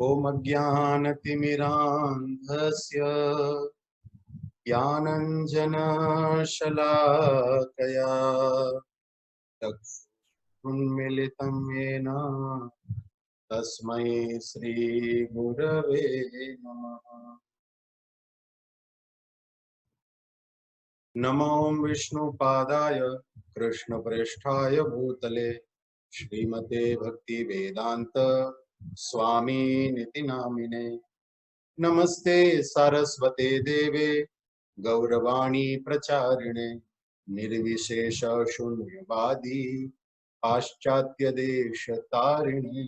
ओम अज्ञानतिमिरान्धस्य ज्ञानञ्जनशलाकया चक्षुरुन्मिलितं येन तस्मै श्रीगुरवे नमः। नमो विष्णुपादाय कृष्णप्रेष्ठाय भूतले श्रीमते भक्तिवेदान्त स्वामी नामिने। नमस्ते सारस्वते देवे गौरवाणी प्रचारिणे निर्विशेष शून्यवादी पाश्चात्य देश तारिणे।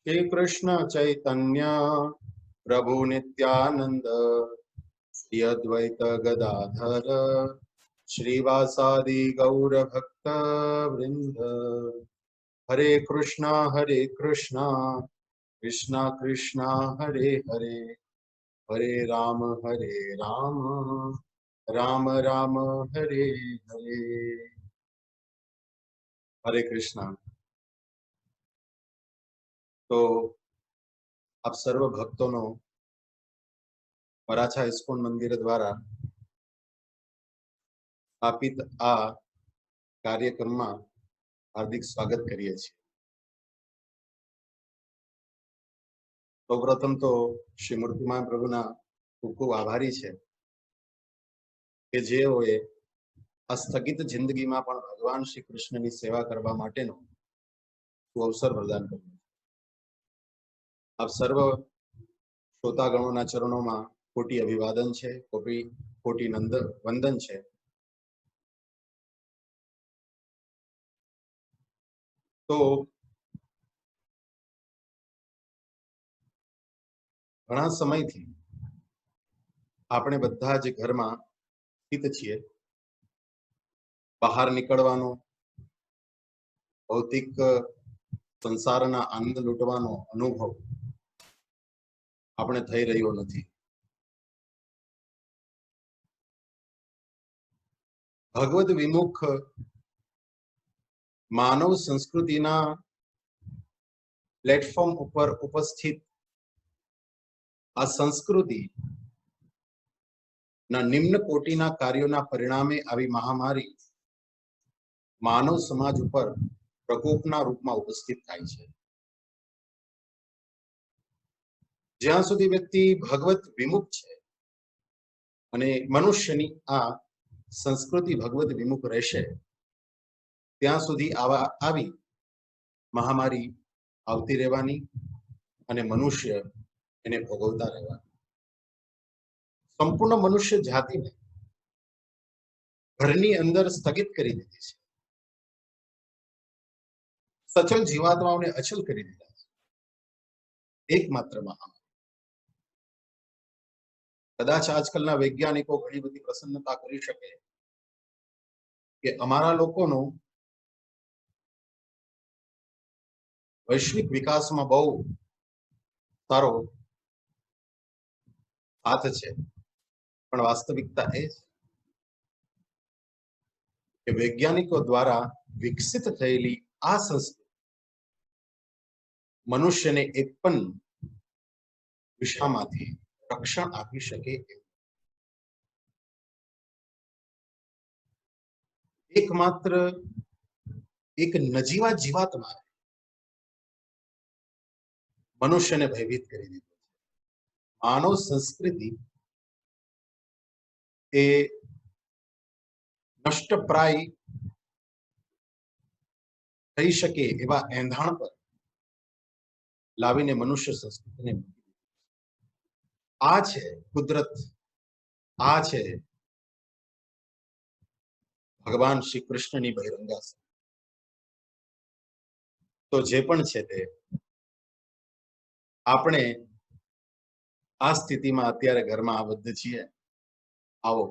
श्री कृष्ण चैतन्य प्रभु नित्यानंद श्री अद्वैत गदाधर श्रीवासादि गौर भक्त वृंद। हरे कृष्णा कृष्णा कृष्णा हरे हरे, हरे राम राम राम हरे हरे। हरे कृष्णा। तो आप सर्व भक्तों नो वराछा इस्कोन मंदिर द्वारा स्थापित आ कार्यक्रम में हार्दिक स्वागत करिए छीए। तो प्रथम तो श्री मूर्तिमान प्रभुना खूब खूब आभारी छे के जेओए अस्थगित जिंदगी में पण भगवान श्री कृष्ण की सेवा करवा माटेनो अवसर प्रदान कर्यो। आप सर्व श्रोतागणों चरणों में कोटि अभिवादन है, कोटि वंदन है। तो घणा समय थी आपणे बधा ज घर में स्थित छीए। बहार निकळवानो, भौतिक संसारना आनंद लूटवानो अनुभव आपणे थई रह्यो नथी। भगवत विमुख मानव संस्कृतिना प्लेटफॉर्म पर उपस्थित आ संस्कृति ना निम्न कोटिना कार्योना परिणामे आवी महामारी मानव समाज पर प्रकोपना रूप में उपस्थित थाय छे। ज्यां सुधी व्यक्ति भगवत विमुख छे अने मनुष्यनी आ संस्कृति भगवत विमुख रहेशे त्यां सुधी आवी महामारी आवती रहेवानी अने मनुष्य एने भोगवता रहेवाना। संपूर्ण मनुष्य जाति ने घरनी अंदर स्थगित करी दीधी छे। सचल जीवात्माओं ने अचल करी दीधा छे। एकमात्र महामारी कदाच आजकलना वैज्ञानिको घणी बधी प्रसन्नता करी शके के अमारा लोकोनो वैश्विक विकास में बहु सारो हाथ छे, पण वास्तविकता ए के वैज्ञानिकों द्वारा विकसित थयेली आ संस्कृति मनुष्य ने एक पण दिशामांथी रक्षण आपी शके। एकमात्र एक नजीवा जीवात्मा मनुष्य ने भयभीत करी दीधो। मानव संस्कृति ए नष्टप्राय थई शके एवा एंधाण पर लावीने मनुष्य संस्कृति ने आ छे कुदरत, आ छे भगवान श्री कृष्ण नी बहिरंगास। तो जे पण छे ते आपणे आ स्थिति में अत्यारे घर में आबद्ध छीए। आओ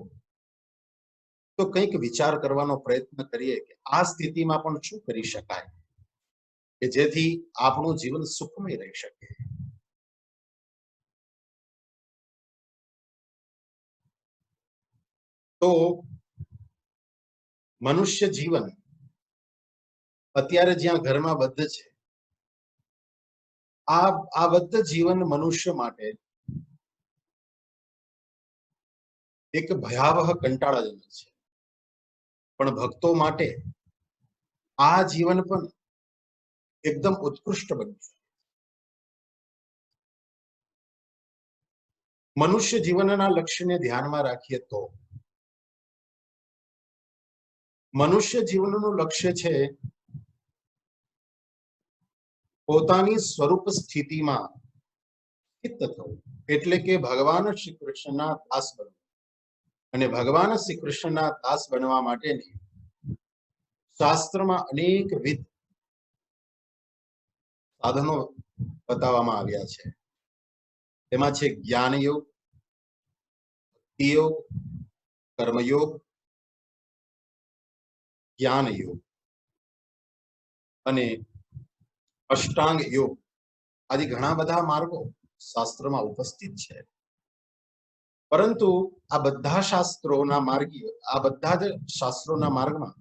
तो कंईक विचार करवानो प्रयत्न करिए कि आ स्थिति में पण शुं करी शकाय के जेथी आपणुं जीवन सुखमय रही शके। तो मनुष्य जीवन अत्यारे ज्यां घर में बद्ध छे આ બદ્ધ જીવન મનુષ્ય માટે એક ભયાવહ કંટાળાજનક છે, પણ ભક્તો માટે આ જીવન પણ એકદમ ઉત્કૃષ્ટ બન્યું છે. મનુષ્ય જીવનના લક્ષ્યને ધ્યાનમાં રાખીએ તો મનુષ્ય જીવનનું લક્ષ્ય છે પોતાની સ્વરૂપ સ્થિતિમાં સ્થિત થવું, એટલે કે ભગવાન શ્રી કૃષ્ણના દાસ બનવું. અને ભગવાન શ્રી કૃષ્ણના દાસ બનવા માટેની શાસ્ત્રમાં અનેકવિધ સાધનો બતાવવામાં આવ્યા છે. તેમાં છે જ્ઞાન યોગ, ભક્તિ યોગ, કર્મયોગ, જ્ઞાન યોગ અને અષ્ટાંગ યોગ. આદિ ઘણા બધા માર્ગો શાસ્ત્રમાં ઉપસ્થિત છે. પરંતુ આ બધા શાસ્ત્રોના માર્ગીય આ બધા જ શાસ્ત્રોના માર્ગમાં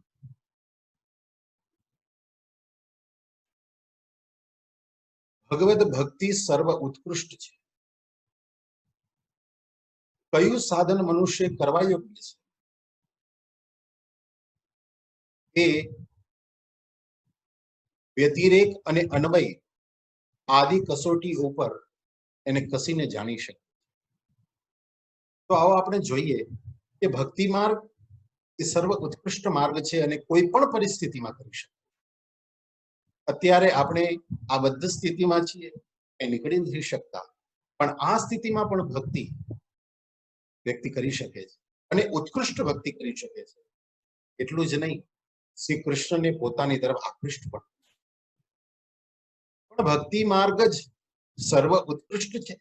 ભગવદ ભક્તિ સર્વ ઉત્કૃષ્ટ છે. કયું સાધન મનુષ્ય કરવા યોગ્ય છે એ વ્યતિરેક અને અન્વય આદિ કસોટી ઉપર એને કસીને જાણી શકે. તો આવો આપણે જોઈએ કે ભક્તિ માર્ગ એ સર્વ ઉત્કૃષ્ટ માર્ગ છે અને કોઈ પણ પરિસ્થિતિમાં કરી શકે. અત્યારે આપણે આ બદ્ધ સ્થિતિમાં છીએ એ નીકળી નથી શકતા, પણ આ સ્થિતિમાં પણ ભક્તિ વ્યક્તિ કરી શકે છે અને ઉત્કૃષ્ટ ભક્તિ કરી શકે છે. એટલું જ નહીં, શ્રી કૃષ્ણને પોતાની તરફ આકૃષ્ટ પણ ભક્તિ માર્ગ જ સર્વ ઉત્કૃષ્ટ છે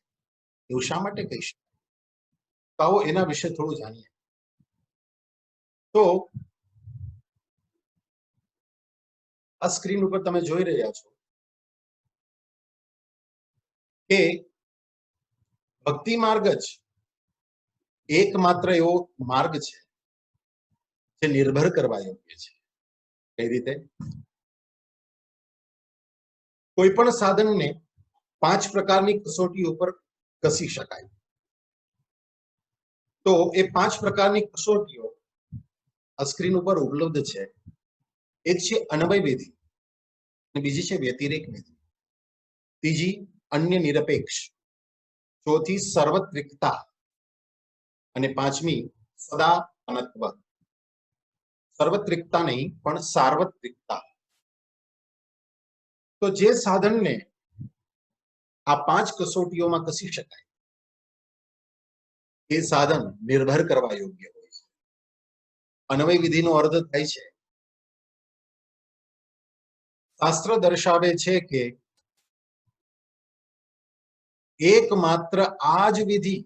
એવું શા માટે કહી શકાય? તો આવો એના વિશે થોડું જાણીએ. તો આ સ્ક્રીન ઉપર તમે જોઈ રહ્યા છો કે ભક્તિ માર્ગ જ એકમાત્ર એવો માર્ગ છે જે નિર્ભર કરવા યોગ્ય છે. કઈ રીતે? કોઈ પણ સાધનને 5 પ્રકારની કસોટી ઉપર કસી શકાય. તો એ 5 પ્રકારની કસોટીઓ આ સ્ક્રીન ઉપર ઉપલબ્ધ છે. એક છે અન્વય વિધિ, અને બીજી છે વ્યતિરેક વિધિ, ત્રીજી અન્ય નિરપેક્ષ, ચોથી સર્વત્રિકતા અને પાંચમી સદાતનત્વ. સર્વત્રિકતા નહીં પણ સાર્વત્રિકતા. તો જે સાધનને આ 5 કસોટીઓમાં કસી શકાય એ સાધન નિર્ભર કરવા યોગ્ય હોય છે. અન્વય વિધિનો અર્થ થાય છે, શાસ્ત્ર દર્શાવે છે કે એકમાત્ર આ જ વિધિ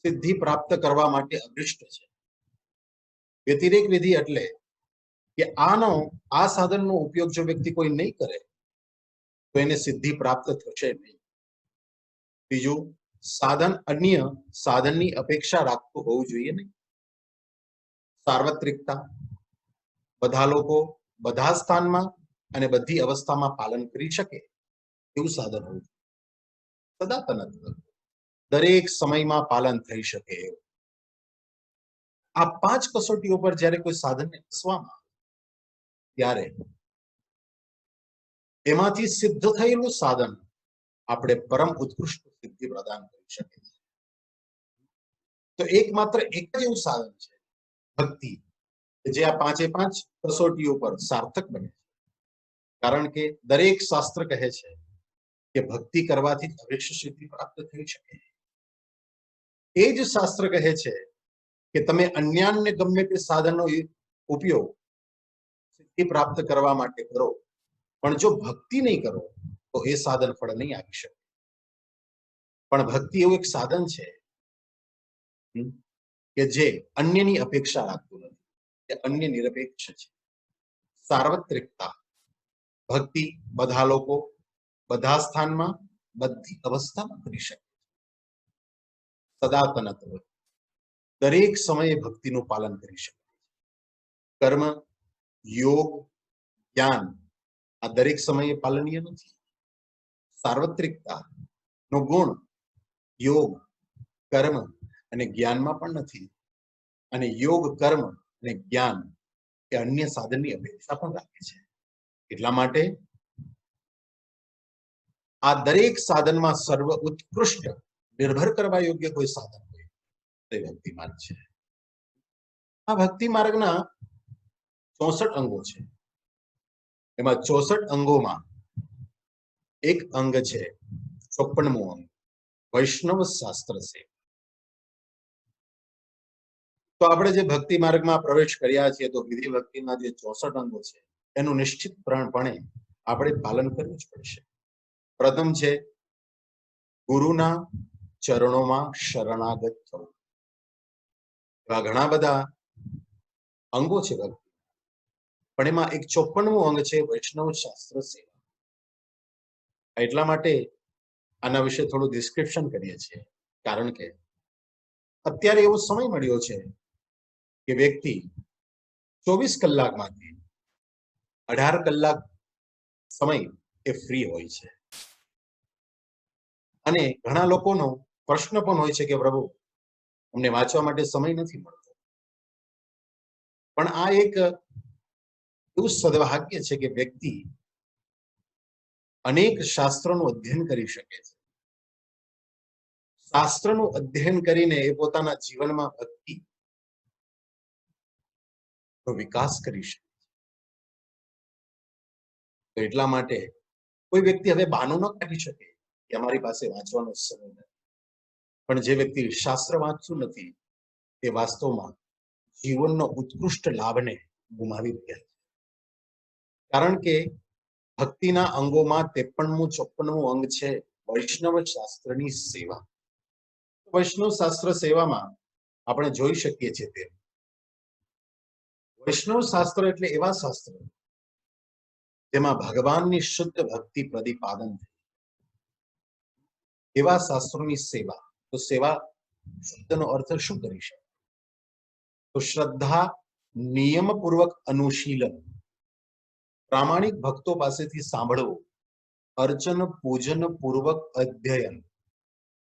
સિદ્ધિ પ્રાપ્ત કરવા માટે અભિષ્ટ છે. વ્યતિરેક વિધિ એટલે કે આ સાધનનો ઉપયોગ જો વ્યક્તિ કોઈ નહીં કરે તો એને સિદ્ધિ પ્રાપ્ત થશે નહીં. બીજું, સાધન અન્ય સાધનની અપેક્ષા રાખતું હોવું જોઈએ નહીં. સાર્વત્રિકતા, બધા લોકો બધા સ્થાનમાં અને બધી અવસ્થામાં પાલન કરી શકે એવું સાધન હોવું જોઈએ. સદાતનત્વ, દરેક સમયમાં પાલન થઈ શકે એવું. આ 5 કસોટીઓ પર જ્યારે કોઈ સાધનને કસવામાં ત્યારે એમાંથી સિદ્ધ થયેલું સાધન આપણે પરમ ઉત્કૃષ્ટ સિદ્ધિ પ્રદાન કરી શકે છે. તો એકમાત્ર એક જ એવું સાધન છે ભક્તિ, જે આ 5 કસોટીઓ પર સાર્થક બને છે. કારણ કે દરેક શાસ્ત્ર કહે છે કે ભક્તિ કરવાથી અભિષ્ટ સિદ્ધિ પ્રાપ્ત થઈ શકે. એ જ શાસ્ત્ર કહે છે કે તમે અન્યાન્ય ગમે તે સાધનનો ઉપયોગ સિદ્ધિ પ્રાપ્ત કરવા માટે કરો, પણ જો ભક્તિ નહીં કરો તો એ સાધન ફળ નહીં આપી શકે. પણ ભક્તિ એવું એક સાધન છે કે જે અન્યની અપેક્ષા રાખતું નથી, તે અન્ય નિરપેક્ષ છે. સાર્વત્રિકતા, ભક્તિ બધા લોકો બધા સ્થાનમાં બધી અવસ્થામાં કરી શકે. સદાતનત્વ, દરેક સમયે ભક્તિનું પાલન કરી શકે. કર્મ, યોગ, જ્ઞાન આ દરેક સમયે પાલનીય નથી. સાર્વત્રિકતા નો ગુણ યોગ, કર્મ અને જ્ઞાનમાં પણ નથી. અને યોગ, કર્મ અને જ્ઞાન એ અન્ય સાધનની અપેક્ષા પણ રાખે છે. એટલા માટે આ દરેક સાધનમાં સર્વ ઉત્કૃષ્ટ નિર્ભર કરવા યોગ્ય કોઈ સાધન હોય તે ભક્તિ માર્ગ છે. આ ભક્તિ માર્ગના 64 અંગો છે. એમાં 64 અંગોમાં એક અંગ છે 54મું અંગ, વૈષ્ણવ શાસ્ત્ર સેવા. તો આપણે જે ભક્તિ માર્ગમાં પ્રવેશ કર્યા છીએ તો વિધિ ભક્તિના જે 64 અંગો છે એનું નિશ્ચિતપણે આપણે પાલન કરવું જ પડશે. પ્રથમ છે ગુરુના ચરણોમાં શરણાગત થવું. એવા ઘણા બધા અંગો છે ભક્તિ, પણ એમાં એક 54મું અંગ છે વૈષ્ણવ શાસ્ત્ર સેવા. એટલા માટે આના વિશે થોડું ડિસ્ક્રિપ્શન કરીએ છીએ, કારણ કે અત્યારે એવો સમય મળ્યો છે કે વ્યક્તિ 24 કલાકમાંથી 18 કલાક સમય એ ફ્રી હોય છે. અને ઘણા લોકોનો પ્રશ્ન પણ હોય છે કે પ્રભુ અમને વાંચવા માટે સમય નથી મળતો. પણ આ એક એવું સદભાગ્ય છે કે વ્યક્તિ અનેક શાસ્ત્રોનું અધ્યયન કરી શકે છે. શાસ્ત્રનું અધ્યયન કરીને એ પોતાના જીવનમાં ભક્તિ નો વિકાસ કરી શકે. તો એટલા માટે કોઈ વ્યક્તિ હવે બહાનું ન કાઢી શકે કે અમારી પાસે વાંચવાનો સમય નથી. પણ જે વ્યક્તિ શાસ્ત્ર વાંચતું નથી તે વાસ્તવમાં જીવનનો ઉત્કૃષ્ટ લાભને ગુમાવી રહ્યા છે. કારણ કે ભક્તિના અંગોમાં 53મું 54મું અંગ છે વૈષ્ણવ શાસ્ત્રની સેવા. વૈષ્ણવ શાસ્ત્ર સેવામાં આપણે જોઈ શકીએ છીએ તે વૈષ્ણવ શાસ્ત્ર એટલે એવા શાસ્ત્ર જેમાં ભગવાનની શુદ્ધ ભક્તિ પ્રતિપાદન થાય. એવા શાસ્ત્રોની સેવા. તો સેવા શબ્દનો અર્થ શું કરી શકે? તો શ્રદ્ધા, નિયમપૂર્વક અનુશીલન, પ્રામાણિક ભક્તો પાસેથી સાંભળવું, અર્ચન પૂજન પૂર્વક અધ્યયન,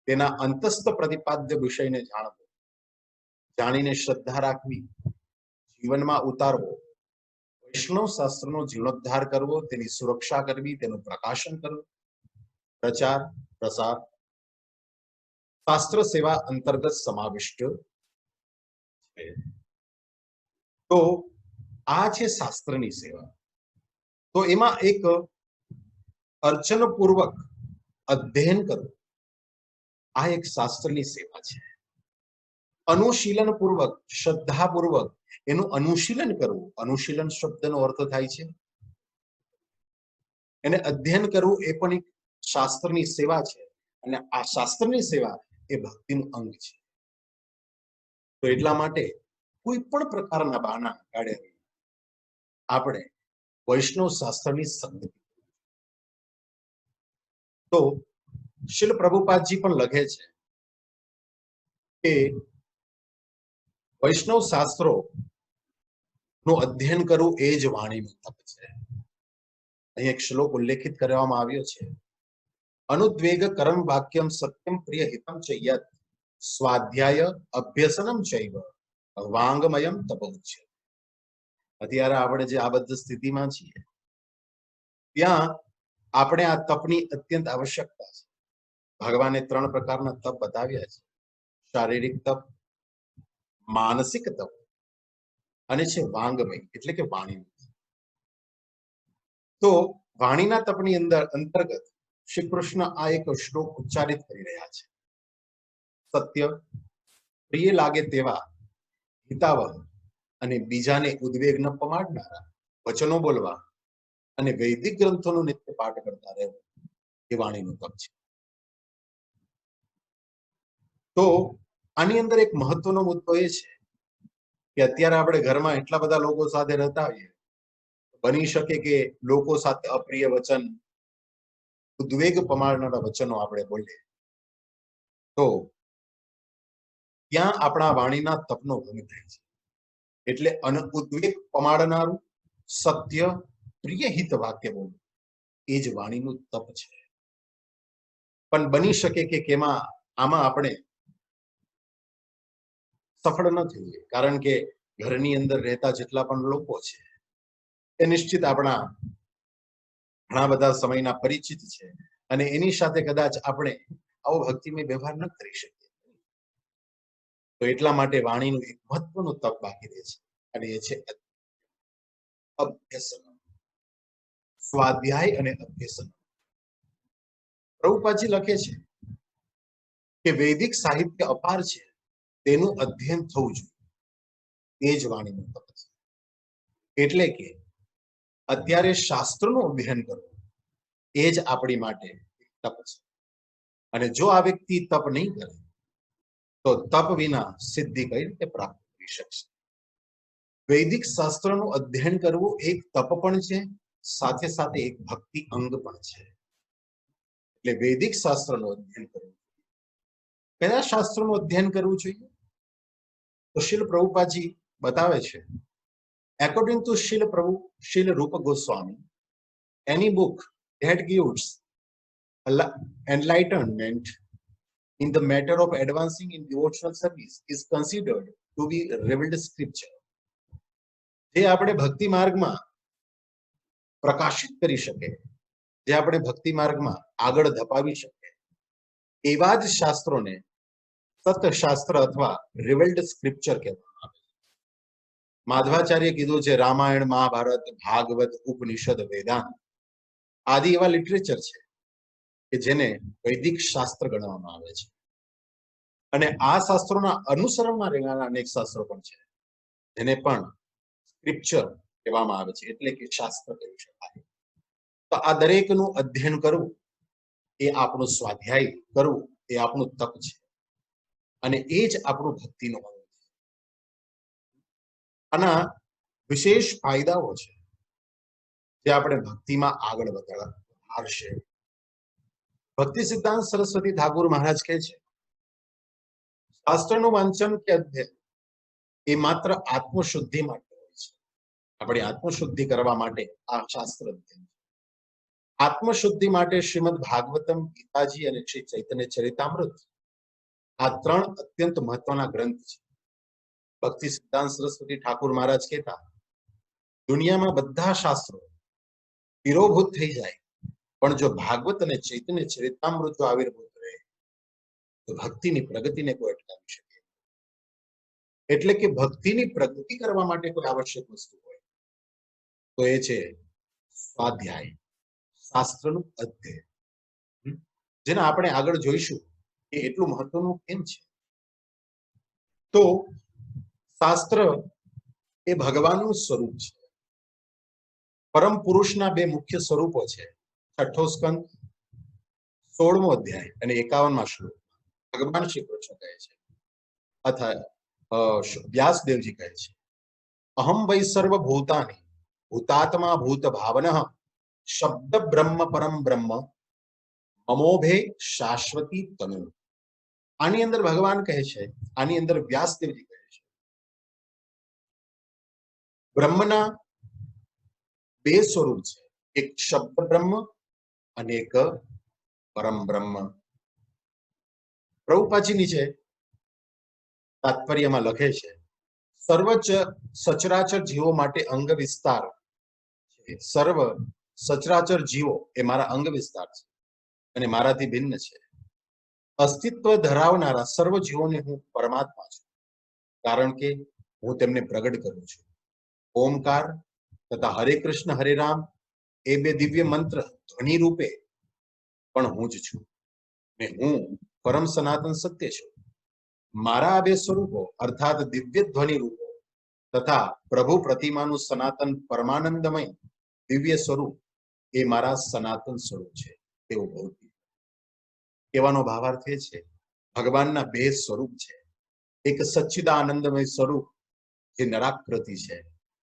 તેના અંતસ્થ પ્રતિપાદ્ય વિષયને જાણવો, જાણીને શ્રદ્ધા રાખવી, જીવનમાં ઉતારવો, વૈષ્ણવ શાસ્ત્રનો જીર્ણોદ્ધાર કરવો, તેની સુરક્ષા કરવી, તેનું પ્રકાશન કરવું, પ્રચાર પ્રસાર શાસ્ત્ર સેવા અંતર્ગત સમાવિષ્ટ છે. તો આ છે શાસ્ત્રની સેવા. તો એમાં એક અર્ચન પૂર્વક અધ્યયન કરવું, આ એક શાસ્ત્રની સેવા છે. અનુશીલન પૂર્વક, શ્રદ્ધાપૂર્વક એનું અનુશીલન કરવું. અનુશીલન શબ્દનો અર્થ થાય છે એને અધ્યયન કરવું. એ પણ એક શાસ્ત્રની સેવા છે. અને આ શાસ્ત્રની સેવા એ ભક્તિનું અંગ છે. તો એટલા માટે કોઈ પણ પ્રકારના બહાના કાઢ્યા આપણે વૈષ્ણવ શાસ્ત્રની સંગતિ. તો શીલ પ્રભુપાદજી પણ લખે છે કે વૈષ્ણવ શાસ્ત્રો નું અધ્યયન કરવું એ જ વાણીનું તપ છે. અહીં એક શ્લોક ઉલ્લેખિત કરવામાં આવ્યો છે, અનુદ્વેગ કરમ વાક્યમ સત્યમ પ્રિય હિતમ ચયત સ્વાધ્યાય અભ્યસનમ ચૈવ વાંગમયમ તપોચ્ય. અત્યારે આપણે જે આબદ્ધ સ્થિતિમાં છીએ ત્યાં આપણે આ તપની અત્યંત આવશ્યકતા છે. ભગવાને 3 પ્રકારના તપ બતાવ્યા છે, શારીરિક તપ, માનસિક તપ અને છે વાંગમય એટલે કે વાણી. તો વાણીના તપની અંતર્ગત શ્રી કૃષ્ણ આ એક શ્લોક ઉચ્ચારિત કરી રહ્યા છે, સત્ય, પ્રિય લાગે તેવા હિતાવહ અને બીજાને ઉદ્વેગ ન પમાડનારા વચનો બોલવા અને વૈદિક ગ્રંથોનું નિત્ય પાઠ કરતા રહેવું એ વાણીનું તપ છે. તો આની અંદર એક મહત્વનો મુદ્દો એ છે કે અત્યારે આપણે ઘરમાં એટલા બધા લોકો સાથે રહેતા હોઈએ, બની શકે કે લોકો સાથે અપ્રિય વચન, ઉદ્વેગ પમાડનારા વચનો આપણે બોલીએ તો ત્યાં આપણા વાણીના તપનો ભંગ થાય છે. એટલે ઉદ્વેગ પમાડનારું સત્ય, પ્રિય હિત વાક્ય બોલવું એ જ વાણીનું તપ છે. પણ બની શકે કે કેમાં આમાં આપણે સફળ ન થઈએ, કારણ કે ઘરની અંદર રહેતા જેટલા પણ લોકો છે એ નિશ્ચિત આપણા ઘણા બધા સમયના પરિચિત છે, અને એની સાથે કદાચ આપણે આવો ભક્તિમય વ્યવહાર ન કરી શકીએ. તો એટલા માટે વાણીનું એક મહત્વનું તપ બાકી રહે છે, અને એ છે અભ્યસન, સ્વાધ્યાય અને અભ્યસન. પ્રભુપાદજી લખે છે કે વૈદિક સાહિત્ય અપાર છે, તેનું અધ્યયન થવું જોઈએ, એ જ વાણીનું તપ છે. એટલે કે અત્યારે શાસ્ત્રનું અધ્યયન કરવું એ જ આપણી માટે તપ છે. અને જો આ વ્યક્તિ તપ નહીં કરે તો તપ વિના સિદ્ધિ કઈ રીતે પ્રાપ્ત કરી શકશે? વૈદિક શાસ્ત્રનું અધ્યયન કરવું એક તપ પણ છે, સાથે સાથે એક ભક્તિ અંગ પણ છે. એટલે વૈદિક શાસ્ત્રનું અધ્યયન કરવું. કયા શાસ્ત્રનું અધ્યયન કરવું જોઈએ? તો શીલ પ્રભુપાદજી બતાવે છે, according to Shil Rupa Goswami, any book that gives enlightenment in the matter of advancing in devotional service is considered to be revealed scripture. જે આપણે ભક્તિ માર્ગમાં પ્રકાશિત કરી શકે, જે આપણે ભક્તિ માર્ગમાં આગળ ધપાવી શકે, એવા જ શાસ્ત્રોને સતશાસ્ત્ર અથવા રિવેલ્ડ સ્ક્રિપ્ચર કહેવામાં આવે છે. માધવાચાર્ય કીધું છે રામાયણ, મહાભારત, ભાગવત, ઉપનિષદ, વેદાંત આદિ એવા લિટરેચર છે કે જેને વૈદિક શાસ્ત્ર ગણવામાં આવે છે. અને આ શાસ્ત્રોના અનુસરણમાં રહેનારા અનેક શાસ્ત્રો પણ છે, જેને પણ સ્ક્રિપ્ચર કહેવામાં આવે છે, એટલે કે શાસ્ત્ર કહી શકાય. તો આ દરેકનું અધ્યયન કરવું એ આપણું સ્વાધ્યાય કરવું એ આપણું તપ છે, અને એ જ આપણું ભક્તિનું અંગ છે. આના વિશેષ ફાયદાઓ છે જે આપણે ભક્તિમાં આગળ વધારશે. ભક્તિ સિદ્ધાંત સરસ્વતી ઠાકુર મહારાજ કહે છે, શાસ્ત્રનું વાંચન કે અધ્યયન એ માત્ર આત્મશુદ્ધિ માટે હોય છે. આપણે આત્મશુદ્ધિ કરવા માટે આ શાસ્ત્ર અધ્યયન. આત્મશુદ્ધિ માટે શ્રીમદ ભાગવતમ, ગીતાજી અને શ્રી ચૈતન્ય ચરિતામૃત આ ત્રણ અત્યંત મહત્વના ગ્રંથ છે. ભક્તિ સિદ્ધાંત સરસ્વતી ઠાકુર મહારાજ કહેતા, દુનિયામાં બધા શાસ્ત્રો તિરોભૂત થઈ જાય, પણ જો ભાગવત અને ચૈતન્ય ચરિતામૃત જો આવિર્ભૂત રહે તો ભક્તિની પ્રગતિને કોઈ અટકાવી શકે. એટલે કે ભક્તિની પ્રગતિ કરવા માટે કોઈ આવશ્યક વસ્તુ હોય તો એ છે સ્વાધ્યાય, શાસ્ત્રનું અધ્યયન, જેને આપણે આગળ જોઈશું કે એટલું મહત્વનું કેમ છે. તો શાસ્ત્ર એ ભગવાનનું સ્વરૂપ છે. પરમ પુરુષના બે મુખ્ય સ્વરૂપો છે. છઠ્ઠો સ્કંદ 16મો અધ્યાય અને 51મા શ્લોક ભગવાન શ્રી કૃષ્ણ કહે છે, અથવા વ્યાસદેવજી કહે છે, અહમ વૈ સર્વભૂતાનિ ભૂતાત્મા ભૂત ભાવનઃ શબ્દ બ્રહ્મ પરમ બ્રહ્મ મમોભે શાશ્વતી તનુ. આની અંદર ભગવાન કહે છે, આની અંદર વ્યાસદેવજી કહે છે, બ્રહ્મના બે સ્વરૂપ છે, એક શબ્દ બ્રહ્મ અને એક પરમ બ્રહ્મ. પ્રભુપાદજી નીચે તાત્પર્યમાં લખે છે, સર્વચ સચરાચર જીવો માટે અંગ વિસ્તાર છે. સર્વ સચરાચર જીવો એ મારા અંગ વિસ્તાર છે અને મારાથી ભિન્ન છે. અસ્તિત્વ ધરાવનારા સર્વ જીવોને હું પરમાત્મા છું, કારણ કે હું તેમને પ્રગટ કરું છું. ઓમકાર તથા હરે કૃષ્ણ હરે રામ એ બે દિવ્ય મંત્ર ધ્વનિ રૂપે પણ હું જ છું, ને હું પરમ સનાતન સત્ય છું. મારા આ બે સ્વરૂપો અર્થાત દિવ્ય ધ્વનિ રૂપો તથા પ્રભુ પ્રતિમાનું સનાતન પરમાનંદમય દિવ્ય સ્વરૂપ એ મારા સનાતન સ્વરૂપ છે. તેવું ભૌતિક કહેવાનો ભાવાર્થ એ છે, ભગવાનના બે સ્વરૂપ છે. એક સચ્ચિદાનંદમય સ્વરૂપ જે નરાકૃતિ છે,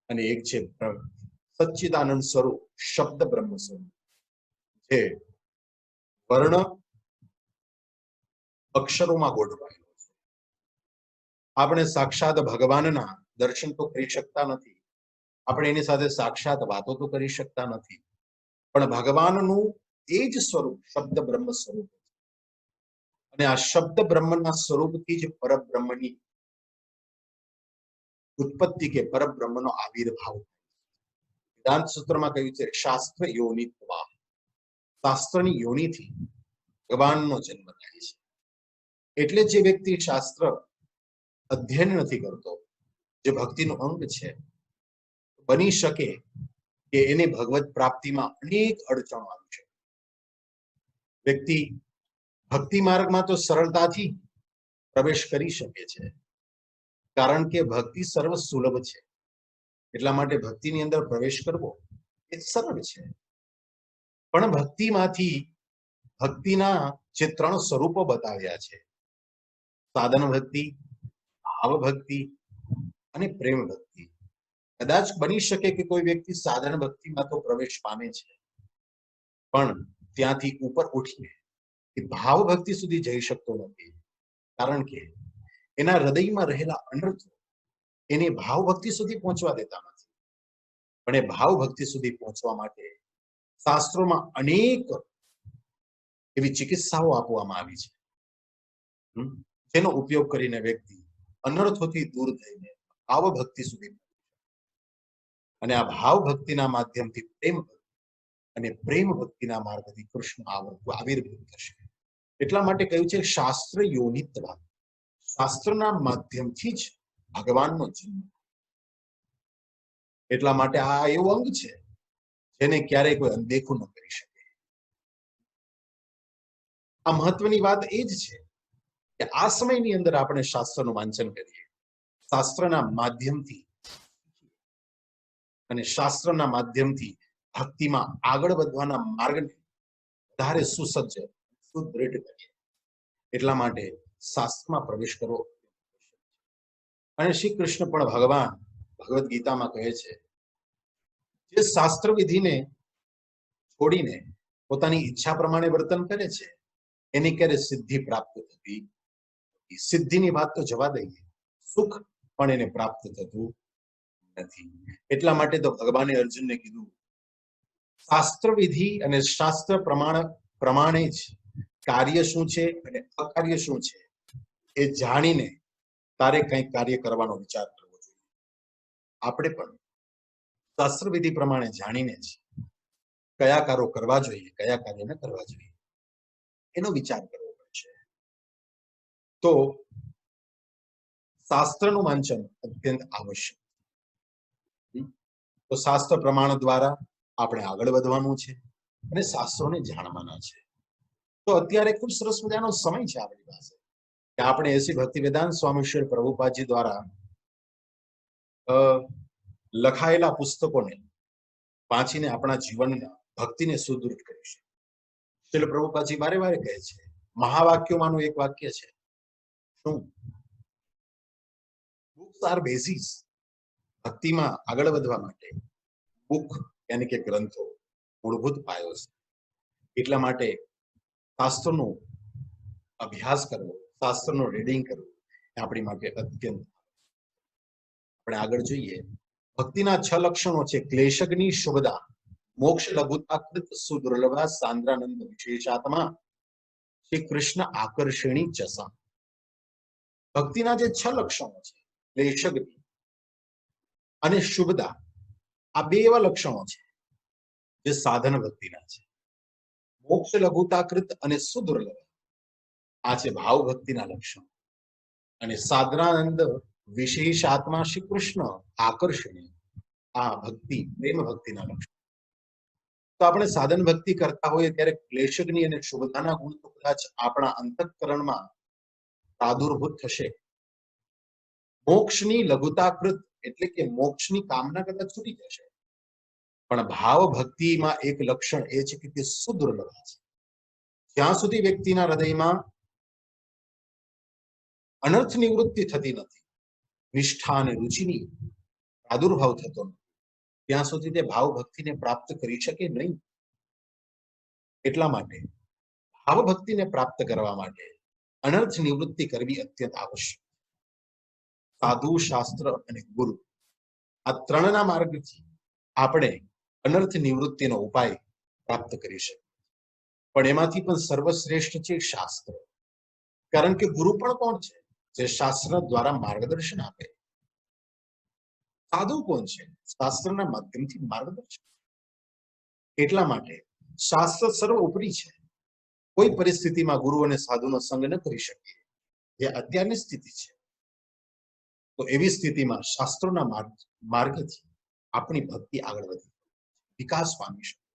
અને એક છે સચ્ચિદાનંદ સ્વરૂપ શબ્દ બ્રહ્મ સ્વરૂપ જે વર્ણ અક્ષરોમાં ગોઠવાયેલો છે. આપણે સાક્ષાત ભગવાનના દર્શન તો કરી શકતા નથી, આપણે એની સાથે સાક્ષાત વાતો તો કરી શકતા નથી, પણ ભગવાનનું એ જ સ્વરૂપ શબ્દ બ્રહ્મ સ્વરૂપ અને આ શબ્દ બ્રહ્મના સ્વરૂપથી જ પરબ્રહ્મની ઉત્પત્તિ કે પરબ્રહ્મનો આવિર્ભાવ. વેદાંત સૂત્રમાં કહ્યું છે શાસ્ત્ર યોનિત્વા, શાસ્ત્રની યોનિથી ભગવાનનો જન્મ થાય છે. એટલે જે વ્યક્તિ શાસ્ત્ર અધ્યયન નથી કરતો, જે ભક્તિનું અંગ છે, બની શકે કે એને ભગવત પ્રાપ્તિમાં અનેક અડચણો આવી છે. વ્યક્તિ ભક્તિ માર્ગમાં તો સરળતાથી પ્રવેશ કરી શકે છે, કારણ કે ભક્તિ સર્વ સુલભ છે. એટલા માટે ભક્તિની અંદર પ્રવેશ કરવો એ સરળ છે. પણ ભક્તિમાંથી ભક્તિના જે 3 સ્વરૂપો બતાવ્યા છે, સાધન ભક્તિ, ભાવ ભક્તિ અને પ્રેમ ભક્તિ. કદાચ બની શકે કે કોઈ વ્યક્તિ સાધન ભક્તિમાં તો પ્રવેશ પામે છે, પણ ત્યાંથી ઉપર ઉઠીને એ ભાવ ભક્તિ સુધી જઈ શકતો નથી, કારણ કે એના હૃદયમાં રહેલા અનર્થો એને ભાવ ભક્તિ સુધી પહોંચવા દેતા નથી. પણ એ ભાવ ભક્તિ સુધી પહોંચવા માટે શાસ્ત્રોમાં અનેક એવી ચિકિત્સાઓ આપવામાં આવી છે, જેનો ઉપયોગ કરીને વ્યક્તિ અનર્થોથી દૂર થઈને ભાવ ભક્તિ સુધી, અને આ ભાવ ભક્તિના માધ્યમથી પ્રેમ ભક્તિ અને પ્રેમ ભક્તિના માર્ગથી કૃષ્ણ આવિર્ભૂત થશે. એટલા માટે કહ્યું છે શાસ્ત્ર યોનિત્વ, શાસ્ત્રના માધ્યમથી જ ભગવાનનો જન્મ. એટલા માટે આ એવું અંગ છે જેને ક્યારેય કોઈ અનદેખું ન કરી શકે. આ મહત્વની વાત એ જ છે કે આ સમયની અંદર આપણે શાસ્ત્રનું વાંચન કરીએ, શાસ્ત્રના માધ્યમથી, અને શાસ્ત્રના માધ્યમથી ભક્તિમાં આગળ વધવાના માર્ગને વધારે સુસજ્જ, સુદૃઢ કરીએ. એટલા માટે શાસ્ત્રમાં પ્રવેશ કરવો. અને શ્રી કૃષ્ણ પણ ભગવાન ભગવદ્ ગીતામાં કહે છે, જે શાસ્ત્ર વિધિને છોડીને પોતાની ઈચ્છા પ્રમાણે વર્તન કરે છે, એની ક્યારે સિદ્ધિ પ્રાપ્ત થતી. સિદ્ધિની વાત તો જવા દઈએ, સુખ પણ એને પ્રાપ્ત થતું નથી. એટલા માટે તો ભગવાને અર્જુનને કીધું, શાસ્ત્ર વિધિ અને શાસ્ત્ર પ્રમાણે જ કાર્ય શું છે અને અકાર્ય શું છે એ જાણીને તારે કંઈક કાર્ય કરવાનો વિચાર કરવો જોઈએ. આપણે પણ શાસ્ત્ર વિધિ પ્રમાણે જાણીને જ કયા કાર્યો કરવા જોઈએ, કયા કાર્ય ન કરવા જોઈએ, એનો વિચાર કરવો પડશે. તો શાસ્ત્રનું વાંચન અત્યંત આવશ્યક. તો શાસ્ત્ર પ્રમાણ દ્વારા આપણે આગળ વધવાનું છે અને શાસ્ત્રોને જાણવાના છે. તો અત્યારે ખૂબ સરસ મજાનો સમય છે આપણી પાસે કે આપણે એસી ભક્તિ વેદાંત સ્વામી શ્રી પ્રભુપાદજી દ્વારા લખાયેલા પુસ્તકોને વાંચીને આપણા જીવનના ભક્તિને સુદૃઢ કરીશું. શ્રીલ પ્રભુપાદજી વારે વારે કહે છે, મહાવાક્યોમાંનું એક વાક્ય છે, શું? Books are basis. ભક્તિમાં આગળ વધવા માટે બુક યાની કે ગ્રંથો મૂળભૂત પાયો છે. એટલા માટે શાસ્ત્રનો અભ્યાસ કરવો, શાસ્ત્રનું રીડિંગ કરવું એ આપણી માટે અત્યંત. આપણે આગળ જોઈએ, ભક્તિના 6 લક્ષણો છે, ક્લેશગ્નિ શુભદા, મોક્ષ લઘુતાકૃત સુદુર્લભા, સાંદ્રાનંદ વિશેષાત્મા, શ્રી કૃષ્ણ આકર્ષણી ચસા. ભક્તિના જે 6 લક્ષણો છે, ક્લેશગ્નિ અને શુભદા, આ 2 એવા લક્ષણો છે જે સાધન ભક્તિના છે. મોક્ષ લઘુતાકૃત અને સુદુર્લભ, આ છે ભાવ ભક્તિના લક્ષણો. અને સાંદ્રાનંદ વિશેષાત્મા, શ્રી કૃષ્ણ આકર્ષણી, આ ભક્તિ પ્રેમ ભક્તિના લક્ષણ. તો આપણે સાધન ભક્તિ કરતા હોઈએ ત્યારે ક્લેશગ્નિ અને શુભદાના ગુણ તો કદાચ આપણા અંતઃકરણમાં પ્રાદુર્ભૂત થશે. મોક્ષની લઘુતાકૃત એટલે કે મોક્ષની કામના કદાચ છૂટી જશે. પણ ભાવ ભક્તિમાં એક લક્ષણ એ છે કે તે સુદુર્લભ છે. જ્યાં સુધી વ્યક્તિના હૃદયમાં અનર્થ નિવૃત્તિ થતી નથી, નિષ્ઠા અને રુચિની પ્રાદુર્ભાવ થતો નથી, ત્યાં સુધી તે ભાવ ભક્તિને પ્રાપ્ત કરી શકે નહીં. એટલા માટે ભાવ ભક્તિને પ્રાપ્ત કરવા માટે અનર્થ નિવૃત્તિ કરવી અત્યંત આવશ્યક. સાધુ, શાસ્ત્ર અને ગુરુ, આ 3ના માર્ગથી આપણે અનર્થ નિવૃત્તિનો ઉપાય પ્રાપ્ત કરી શકીએ. પણ એમાંથી પણ સર્વશ્રેષ્ઠ છે શાસ્ત્ર. કારણ કે ગુરુ પણ કોણ છે? જે શાસ્ત્ર દ્વારા માર્ગદર્શન આપે. સાધુ કોણ છે? શાસ્ત્રના માધ્યમથી માર્ગદર્શન. એટલા માટે શાસ્ત્ર સર્વોપરી છે. કોઈ પરિસ્થિતિમાં ગુરુ અને સાધુનો સંગ ન કરી શકીએ, જે અત્યારની સ્થિતિ છે. તો એવી સ્થિતિમાં શાસ્ત્રોના માર્ગથી આપણી ભક્તિ આગળ વધી વિકાસ પામી શકે.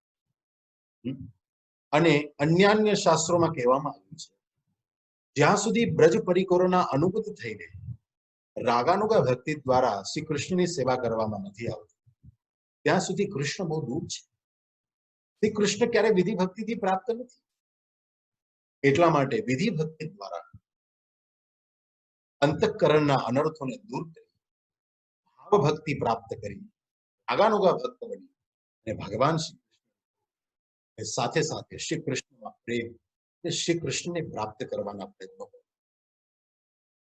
અને અન્ય શાસ્ત્રોમાં કહેવામાં આવ્યું છે, જ્યાં સુધી બ્રજ પરિકરોના અનુભૂત થઈને રાગાનુગા ભક્તિ દ્વારા શ્રી કૃષ્ણની સેવા કરવામાં નથી આવતી, ત્યાં સુધી કૃષ્ણ બહુ દૂર છે. શ્રી કૃષ્ણ ક્યારે વિધિ ભક્તિથી પ્રાપ્ત નથી. એટલા માટે વિધિ ભક્તિ દ્વારા અંતઃકરણના અનર્થોને દૂર કરી ભાવ ભક્તિ પ્રાપ્ત કરી રાગાનુગા ભક્ત બની અને ભગવાન શ્રી સાથે સાથે શ્રી કૃષ્ણમાં પ્રેમ શ્રી કૃષ્ણને પ્રાપ્ત કરવાના પ્રયત્નો.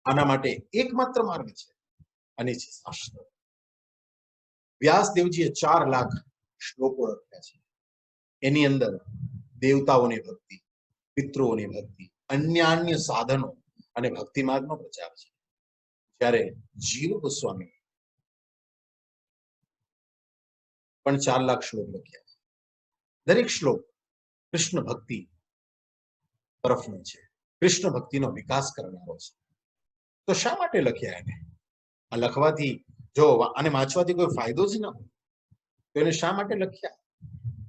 આના માટે એકમાત્ર માર્ગ છે અને છે શાસ્ત્ર. વ્યાસદેવજીએ 4 લાખ શ્લોકો લખ્યા છે. એની અંદર દેવતાઓની ભક્તિ, પિતૃઓની ભક્તિ, અન્ય સાધનો અને ભક્તિ માર્ગનો પ્રચાર છે. જ્યારે જીવ ગોસ્વામી પણ 4 લાખ શ્લોક લખ્યા છે. દરેક શ્લોક કૃષ્ણ ભક્તિ તરફનો છે, કૃષ્ણ ભક્તિનો વિકાસ કરનારો છે. તો શા માટે લખ્યા એને? આ લખવાથી જો આને વાંચવાથી કોઈ ફાયદો જ ન હોય તો એને શા માટે લખ્યા?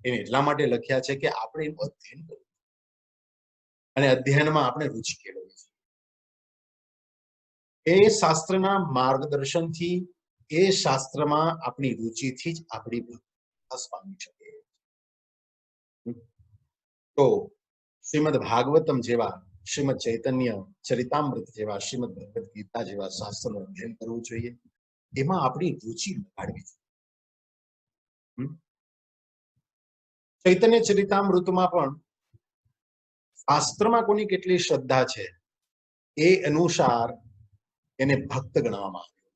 એને એટલા માટે લખ્યા છે કે આપણે એનું અધ્યયન કરવું અને અધ્યયનમાં આપણે રુચિ કેળવવી છે. એ શાસ્ત્રના માર્ગદર્શનથી, એ શાસ્ત્રમાં આપણી રુચિથી જ આપણી વિકાસ પામી શકે. તો શ્રીમદ ભાગવતમ જેવા, શ્રીમદ ચૈતન્ય ચરિતામૃત જેવા, શ્રીમદ ભગવદ ગીતા જેવા શાસ્ત્રનું અધ્યયન કરવું જોઈએ. એમાં આપણી રુચિ લગાડવી જોઈએ. ચૈતન્ય ચરિતામૃતમાં પણ શાસ્ત્રમાં કોની કેટલી શ્રદ્ધા છે એ અનુસાર એને ભક્ત ગણવામાં આવ્યો.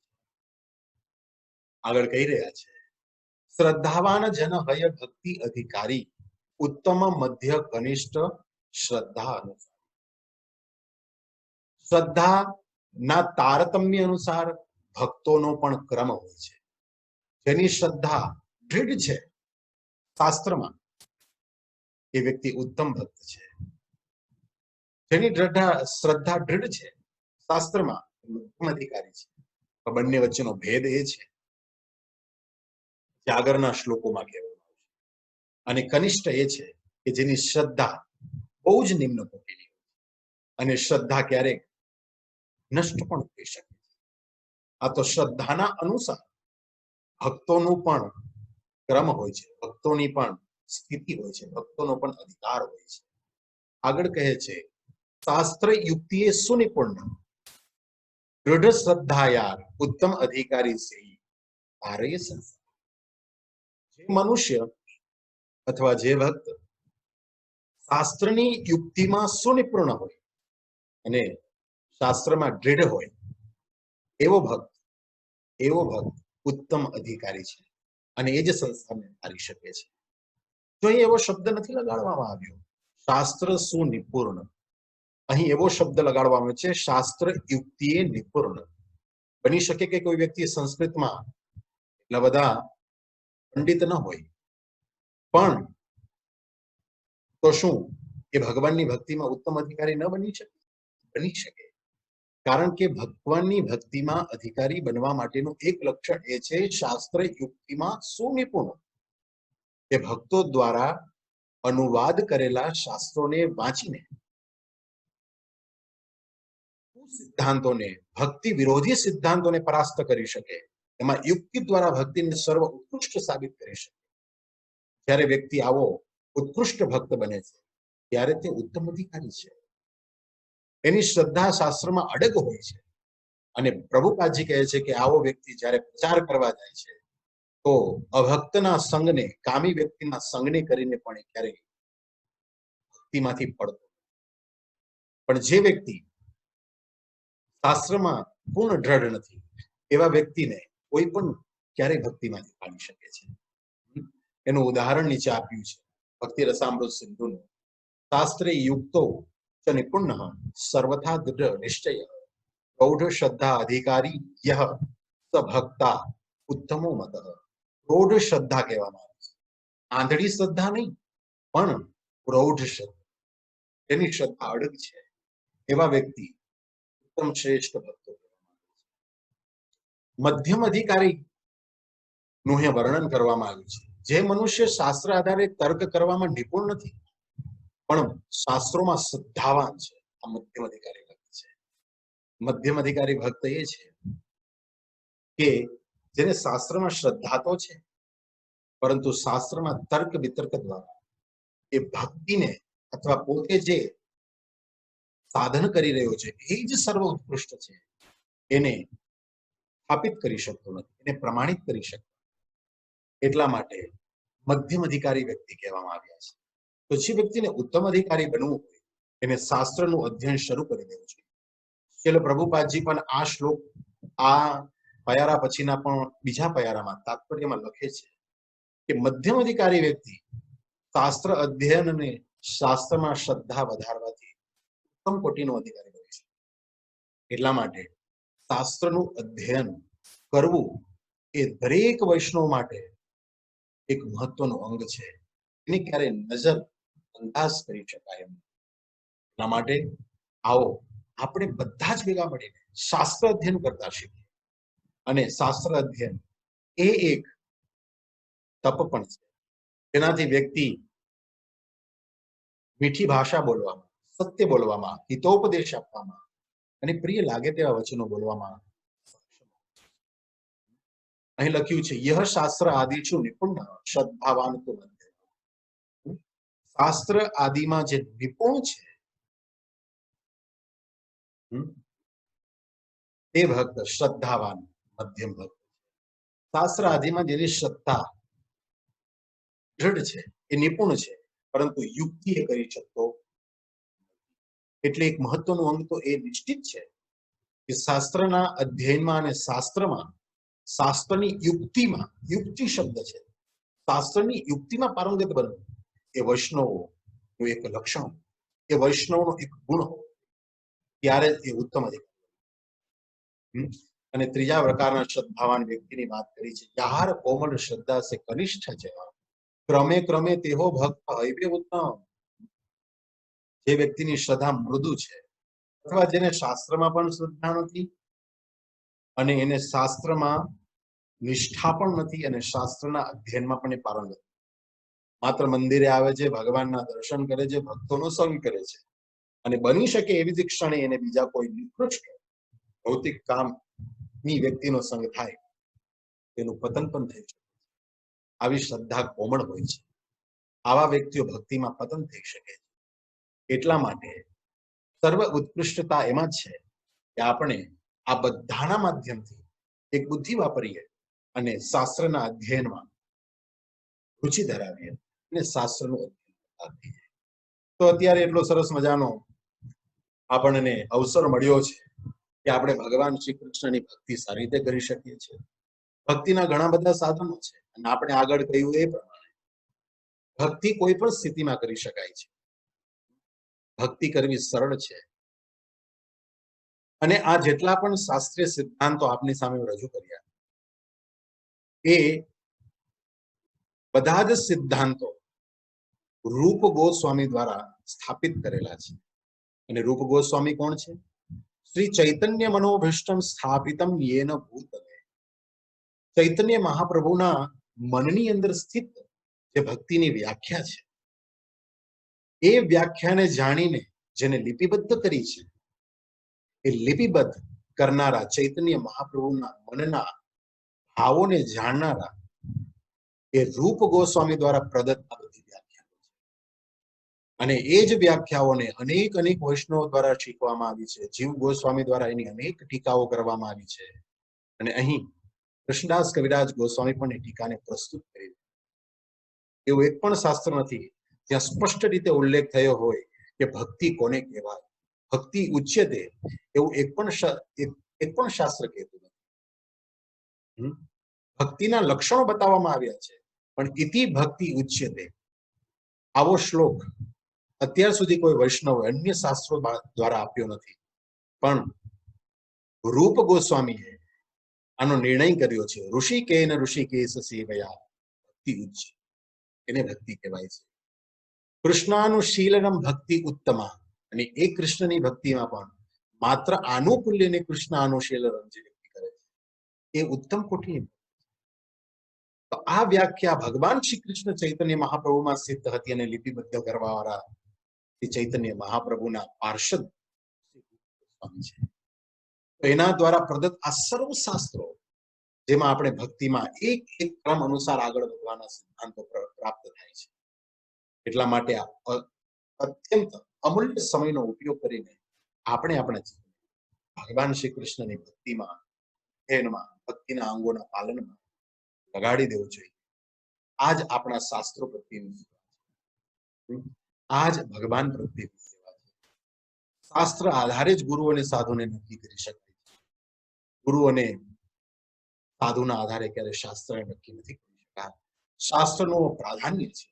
આગળ કહી રહ્યા છે, શ્રદ્ધાવાન જન હય ભક્તિ અધિકારી, ઉત્તમ મધ્ય કનિષ્ઠ શ્રદ્ધા અનુસાર. શ્રદ્ધા ના તારતમ્ય અનુસાર ભક્તોનો પણ ક્રમ હોય છે. જેની શ્રદ્ધા દૃઢ છે શાસ્ત્રમાં, એ વ્યક્તિ ઉત્તમ ભક્ત છે. જેની શ્રદ્ધા દૃઢ છે શાસ્ત્રમાં, ઉત્તમ અધિકારી છે. બંને વચ્ચેનો ભેદ એ છે જે આગળના શ્લોકોમાં કહેવામાં આવશે. અને કનિષ્ઠ એ છે કે જેની શ્રદ્ધા બહુ જ નિમ્ન કોટીની અને શ્રદ્ધા ક્યારેક નષ્ટ પણ થઈ શકે. આ તો શ્રદ્ધાના અનુસાર ભક્તોનું પણ ક્રમ હોય છે, ભક્તોની પણ સ્થિતિ હોય છે, ભક્તોનો પણ અધિકાર હોય છે. આગળ કહે છે, શાસ્ત્ર યુક્તિએ સુનિપુણ દૃઢ શ્રદ્ધાયાર ઉત્તમ અધિકારી છે. જે મનુષ્ય અથવા જે ભક્ત શાસ્ત્રની યુક્તિમાં સુનિપુણ હોય અને શાસ્ત્રમાં દૃઢ હોય, એવો ભક્ત ઉત્તમ અધિકારી છે અને એ જ સંસ્થાને ધારી શકે છે. જો અહીં એવો શબ્દ નથી લગાડવામાં આવ્યો શાસ્ત્ર સુનિપુર્ણ, અહીં એવો શબ્દ લગાડવામાં આવે છે શાસ્ત્ર યુક્તિએ નિપુર્ણ. બની શકે કે કોઈ વ્યક્તિ સંસ્કૃતમાં એટલા બધા પંડિત ન હોય, પણ તો શું એ ભગવાનની ભક્તિમાં ઉત્તમ અધિકારી ન બની શકે? બની શકે. કારણ કે ભગવાનની ભક્તિમાં અધિકારી બનવા માટેનું એક લક્ષણ એ છે શાસ્ત્ર યુક્તિમાં સુનિપુણ. કે ભક્તો દ્વારા અનુવાદ કરેલા શાસ્ત્રોને વાંચીને સિદ્ધાંતોને, ભક્તિ વિરોધી સિદ્ધાંતોને પરાસ્ત કરી શકે, એમાં યુક્તિ દ્વારા ભક્તિને સર્વ ઉત્કૃષ્ટ સાબિત કરી શકે. જ્યારે વ્યક્તિ આવો ઉત્કૃષ્ટ ભક્ત બને છે ત્યારે તે ઉત્તમ અધિકારી છે. એની શ્રદ્ધા શાસ્ત્રમાં અડગ હોય છે. અને પ્રભુપાદજી કહે છે કે આવો વ્યક્તિ જ્યારે પ્રચાર કરવા જાય છે તો અભક્તના સંગને, કામી વ્યક્તિના સંગને કરીને પણ ક્યારેય ભક્તિમાંથી પડતો. પણ જે વ્યક્તિ શાસ્ત્રમાં પૂર્ણ દ્રઢ નથી, એવા વ્યક્તિને કોઈ પણ ક્યારેય ભક્તિમાંથી પામી શકે છે. એનું ઉદાહરણ નીચે આપ્યું છે ભક્તિ રસામૃત સિંધુનું. શાસ્ત્રે યુક્તો च निपुण्यः सर्वथा दृढ़ निश्चय प्रौढ़ श्रद्धा अधिकारी यह स भक्ता उत्तमो मतः। प्रौढ़ श्रद्धा કહેવામાં આવે છે, આંધળી શ્રદ્ધા નહીં પણ પ્રૌઢ શ્રદ્ધા, તેની શ્રદ્ધા અડગ છે એવા વ્યક્તિ ઉત્તમ શ્રેષ્ઠ ભક્તો કહેવામાં આવે છે. મધ્યમ અધિકારી નું અહીં વર્ણન કરવામાં આવ્યું છે. જે મનુષ્ય શાસ્ત્ર આધારે તર્ક કરવામાં નિપુણ નથી પણ શાસ્ત્રોમાં શ્રદ્ધાવાન છે, આ મધ્યમ અધિકારી ભક્ત છે. મધ્યમ અધિકારી ભક્ત એ છે કે જેને શાસ્ત્રમાં શ્રદ્ધા તો છે પરંતુ શાસ્ત્રમાં તર્ક વિતર્ક દ્વારા એ ભક્તિને અથવા પોતે જે સાધન કરી રહ્યો છે એ જ સર્વ ઉત્કૃષ્ટ છે એને સ્થાપિત કરી શકતો નથી, એને પ્રમાણિત કરી શકતો. એટલા માટે મધ્યમ અધિકારી વ્યક્તિ કહેવામાં આવ્યા છે. તો જે વ્યક્તિને ઉત્તમ અધિકારી બનવું હોય એને શાસ્ત્રનું અધ્યયન શરૂ કરી દેવું જોઈએ. ચલો પ્રભુપાદજી પણ આ શ્લોક આ પયારા પછીના પણ બીજા પયારામાં તાત્પર્યમાં લખે છે કે મધ્યમ અધિકારી વ્યક્તિ શાસ્ત્ર અધ્યયન અને શાસ્ત્રમાં શ્રદ્ધા વધારવાથી ઉત્તમ કોટીનો અધિકારી બને છે. એટલા માટે શાસ્ત્રનું અધ્યયન કરવું એ દરેક વૈષ્ણવ માટે એક મહત્વનું અંગ છે. એની ક્યારે નજર અંદાજ કરી શકાય એમ. એટલા માટે આવો આપણે બધા જ ભેગા મળીને શાસ્ત્ર અધ્યયન કરતા શીખીએ. અને શાસ્ત્ર અધ્યયન એ એક તપ પણ છે, તેનાથી વ્યક્તિ મીઠી ભાષા બોલવામાં, સત્ય બોલવામાં, હિતોપદેશ આપવામાં અને પ્રિય લાગે તેવા વચનો બોલવામાં. અહીં લખ્યું છે યહ શાસ્ત્ર આદિષુ નિપુણ શ્રદ્ધાવાન તો મધ્યમ. શાસ્ત્ર આદિમાં જે નિપુણ છે તે ભક્ત શ્રદ્ધાવાન મધ્યમ ભક્ત. શાસ્ત્ર આદિમાં જેની શ્રદ્ધા દ્રઢ છે એ નિપુણ છે પરંતુ યુક્તિ એ કરી શકતો. એટલે એક મહત્વનું અંગ તો એ નિશ્ચિત છે કે શાસ્ત્રના અધ્યયનમાં અને શાસ્ત્રમાં શાસ્ત્રની યુક્તિમાં, યુક્તિ શબ્દ છે, શાસ્ત્રની યુક્તિમાં પારંગત બનવું એ વૈષ્ણવનું એક લક્ષણ, એ વૈષ્ણવનો એક ગુણ હોય ત્યારે એ ઉત્તમ અધિકારી. અને ત્રીજા પ્રકારના શ્રદ્ધાવાન વ્યક્તિની વાત કરી છે યાર કોમલ શ્રદ્ધા સે કનિષ્ઠ છે ક્રમે ક્રમે તેહો ભક્ત હૈવે ઉત્તમ. જે વ્યક્તિની શ્રદ્ધા મૃદુ છે અથવા જેને શાસ્ત્રમાં પણ શ્રદ્ધા નથી અને એને શાસ્ત્રમાં નિષ્ઠા પણ નથી અને શાસ્ત્રના અધ્યયનમાં પણ એ પારંગત, માત્ર મંદિરે આવે છે, ભગવાનના દર્શન કરે છે, ભક્તોનો સંગ કરે છે અને બની શકે એવી જ ક્ષણે એને બીજા કોઈ નિકૃષ્ટ ભૌતિક કામની વ્યક્તિનો સંગ થાય એનું પતન પણ થઈ શકે. આવી શ્રદ્ધા કોમળ હોય છે, આવા વ્યક્તિઓ ભક્તિમાં પતન થઈ શકે છે. એટલા માટે સર્વ ઉત્કૃષ્ટતા એમાં છે કે આપણે આ બધાના માધ્યમથી એક બુદ્ધિ વાપરીએ અને શાસ્ત્રના અધ્યયનમાં રુચિ ધરાવીએ અને શાસ્ત્રનું અધ્યયન કરીએ. તો અત્યારે એટલો સરસ મજાનો આપણને અવસર મળ્યો છે કે આપણે ભગવાન શ્રી કૃષ્ણની ભક્તિ સારી રીતે કરી શકીએ છીએ. ભક્તિના ઘણા બધા સાધનો છે અને આપણે આગળ કહ્યું એ પ્રમાણે ભક્તિ કોઈ પણ સ્થિતિમાં કરી શકાય છે. ભક્તિ કરવી સરળ છે અને આ જેટલા પણ શાસ્ત્રીય સિદ્ધાંતો આપની સામે રજૂ કર્યા એ બધા જ સિદ્ધાંતો રૂપ ગોસ્વામી દ્વારા સ્થાપિત કરેલા છે. અને રૂપ ગોસ્વામી કોણ છે? શ્રી ચૈતન્ય મનોભીષ્ટમ સ્થાપિતમ યેન ભૂતલે. ચૈતન્ય મહાપ્રભુના મનની અંદર સ્થિત જે ભક્તિની વ્યાખ્યા છે એ વ્યાખ્યાને જાણીને જેને લિપિબદ્ધ કરી છે એ લિપિબદ્ધ કરનારા ચૈતન્ય મહાપ્રભુના મનના ભાવોને જાણનારા એ રૂપ ગોસ્વામી દ્વારા પ્રદત્ત આ બધી વ્યાખ્યાઓ છે. અને એ જ વ્યાખ્યાઓને અનેક અનેક વૈષ્ણવો દ્વારા શીખવામાં આવી છે. જીવ ગોસ્વામી દ્વારા એની અનેક ટીકાઓ કરવામાં આવી છે અને અહીં કૃષ્ણદાસ કવિરાજ ગોસ્વામી પણ એ ટીકાને પ્રસ્તુત કરી. એવું એક પણ શાસ્ત્ર નથી જ્યાં સ્પષ્ટ રીતે ઉલ્લેખ થયો હોય કે ભક્તિ કોને કહેવાય, ભક્તિ ઉચ્યતે, એવું એક પણ શાસ્ત્ર કહેતું નથી. ભક્તિના લક્ષણો બતાવવામાં આવ્યા છે પણ ઇતિ ભક્તિ ઉચ્યતે આવો શ્લોક અત્યાર સુધી કોઈ વૈષ્ણવ અન્ય શાસ્ત્રો દ્વારા આપ્યો નથી, પણ રૂપ ગોસ્વામીએ આનો નિર્ણય કર્યો છે. ઋષિકેન ઋષિકેશ સેવયા ભક્તિ ઉચ્ચ, એને ભક્તિ કહેવાય છે. કૃષ્ણાનુશીલનમ ભક્તિ ઉત્તમા, અને એ કૃષ્ણની ભક્તિમાં પણ માત્ર આનુકૂલ્યને કૃષ્ણ અનુશીલન જે વ્યક્તિ કરે છે એ ઉત્તમ કોટીની. તો આ વ્યાખ્યા ભગવાન શ્રી કૃષ્ણ ચૈતન્ય મહાપ્રભુમાં સ્થિત હતી અને લિપિબદ્ધ કરવા વાળા શ્રી ચૈતન્ય મહાપ્રભુના પાર્ષદ સ્વામી છે. તો એના દ્વારા પ્રદત્ત આ સર્વ શાસ્ત્રો, જેમાં આપણે ભક્તિમાં એક એક ક્રમ અનુસાર આગળ વધવાના સિદ્ધાંતો પ્રાપ્ત થાય છે. એટલા માટે આ અત્યંત અમૂલ્ય સમયનો ઉપયોગ કરીને આપણે આપણા ભગવાન શ્રી કૃષ્ણની ભક્તિમાં, અધ્યયનમાં, ભક્તિના અંગોના પાલનમાં લગાડી દેવું જોઈએ. આજ આપણા શાસ્ત્રો પ્રત્યેની સેવા છે. આજ ભગવાન પ્રત્યેની સેવા છે. શાસ્ત્ર આધારે જ ગુરુ અને સાધુને નક્કી કરી શકાય છે. ગુરુ અને સાધુના આધારે ક્યારે શાસ્ત્ર નક્કી નથી કરી શકાય. શાસ્ત્રનું પ્રાધાન્ય છે.